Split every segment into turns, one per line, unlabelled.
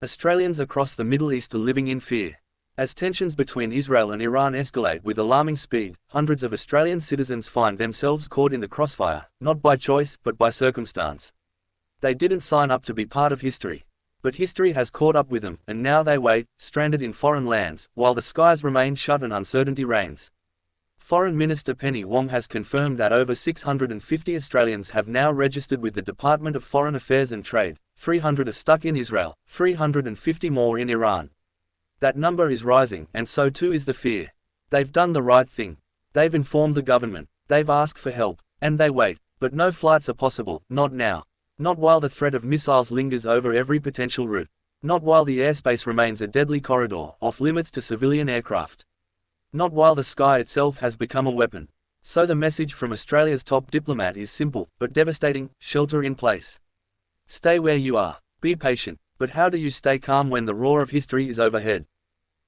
Australians across the Middle East are living in fear. As tensions between Israel and Iran escalate with alarming speed, hundreds of Australian citizens find themselves caught in the crossfire, not by choice but by circumstance. They didn't sign up to be part of history. But history has caught up with them, and now they wait, stranded in foreign lands, while the skies remain shut and uncertainty reigns. Foreign Minister Penny Wong has confirmed that over 650 Australians have now registered with the Department of Foreign Affairs and Trade, 300 are stuck in Israel, 350 more in Iran. That number is rising, and so too is the fear. They've done the right thing. They've informed the government, they've asked for help, and they wait, but no flights are possible, not now. Not while the threat of missiles lingers over every potential route. Not while the airspace remains a deadly corridor, off limits to civilian aircraft. Not while the sky itself has become a weapon. So the message from Australia's top diplomat is simple, but devastating: shelter in place. Stay where you are. Be patient. But how do you stay calm when the roar of history is overhead?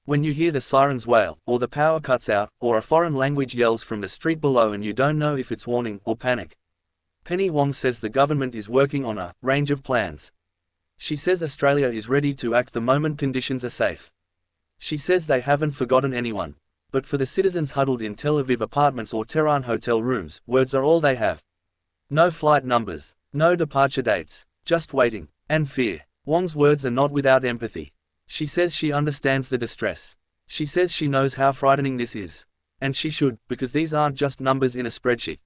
When you hear the sirens wail, or the power cuts out, or a foreign language yells from the street below and you don't know if it's warning or panic. Penny Wong says the government is working on a range of plans. She says Australia is ready to act the moment conditions are safe. She says they haven't forgotten anyone. But for the citizens huddled in Tel Aviv apartments or Tehran hotel rooms, words are all they have. No flight numbers, no departure dates, just waiting, and fear. Wong's words are not without empathy. She says she understands the distress. She says she knows how frightening this is. And she should, because these aren't just numbers in a spreadsheet.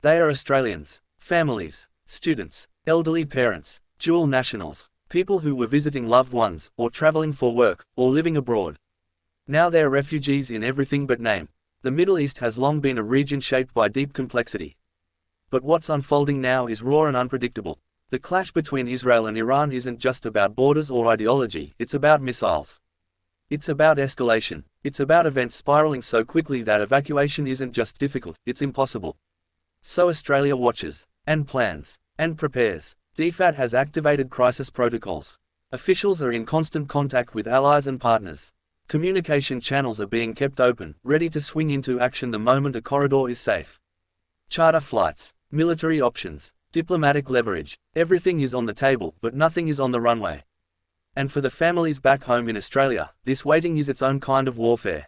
They are Australians, families, students, elderly parents, dual nationals, people who were visiting loved ones, or traveling for work, or living abroad. Now they're refugees in everything but name. The Middle East has long been a region shaped by deep complexity. But what's unfolding now is raw and unpredictable. The clash between Israel and Iran isn't just about borders or ideology, it's about missiles. It's about escalation. It's about events spiraling so quickly that evacuation isn't just difficult, it's impossible. So Australia watches, and plans, and prepares. DFAT has activated crisis protocols. Officials are in constant contact with allies and partners. Communication channels are being kept open, ready to swing into action the moment a corridor is safe. Charter flights, military options, diplomatic leverage, everything is on the table, but nothing is on the runway. And for the families back home in Australia, this waiting is its own kind of warfare.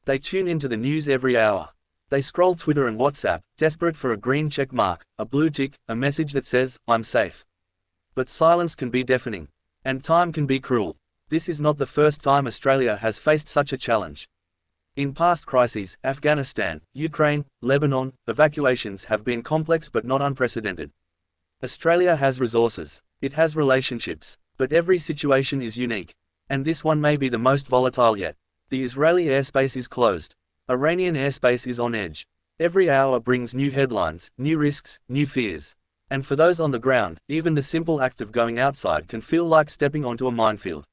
They tune into the news every hour. They scroll Twitter and WhatsApp, desperate for a green check mark, a blue tick, a message that says, "I'm safe." But silence can be deafening. And time can be cruel. This is not the first time Australia has faced such a challenge. In past crises, Afghanistan, Ukraine, Lebanon, evacuations have been complex but not unprecedented. Australia has resources. It has relationships. But every situation is unique. And this one may be the most volatile yet. The Israeli airspace is closed. Iranian airspace is on edge. Every hour brings new headlines, new risks, new fears. And for those on the ground, even the simple act of going outside can feel like stepping onto a minefield.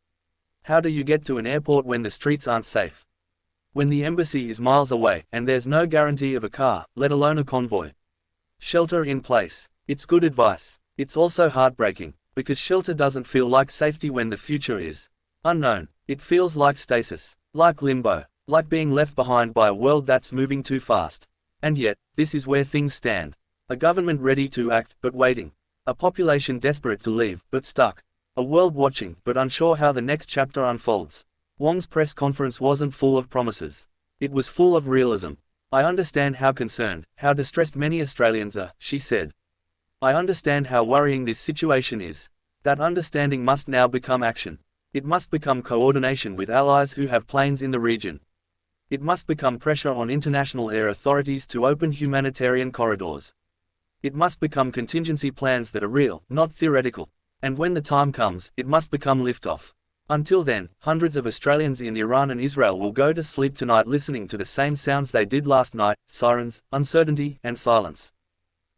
How do you get to an airport when the streets aren't safe? When the embassy is miles away, and there's no guarantee of a car, let alone a convoy? Shelter in place. It's good advice. It's also heartbreaking, because shelter doesn't feel like safety when the future is unknown. It feels like stasis, like limbo, like being left behind by a world that's moving too fast. And yet, this is where things stand. A government ready to act, but waiting. A population desperate to leave, but stuck. A world watching, but unsure how the next chapter unfolds. Wong's press conference wasn't full of promises. It was full of realism. "I understand how concerned, how distressed many Australians are," she said. "I understand how worrying this situation is. That understanding must now become action. It must become coordination with allies who have planes in the region. It must become pressure on international air authorities to open humanitarian corridors. It must become contingency plans that are real, not theoretical. And when the time comes, it must become liftoff. Until then, hundreds of Australians in Iran and Israel will go to sleep tonight listening to the same sounds they did last night: sirens, uncertainty, and silence.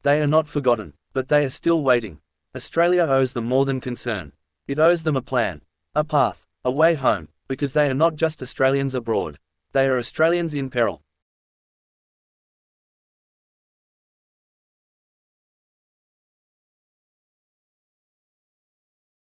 They are not forgotten, but they are still waiting. Australia owes them more than concern. It owes them a plan, a path, a way home, because they are not just Australians abroad. They are Australians in peril.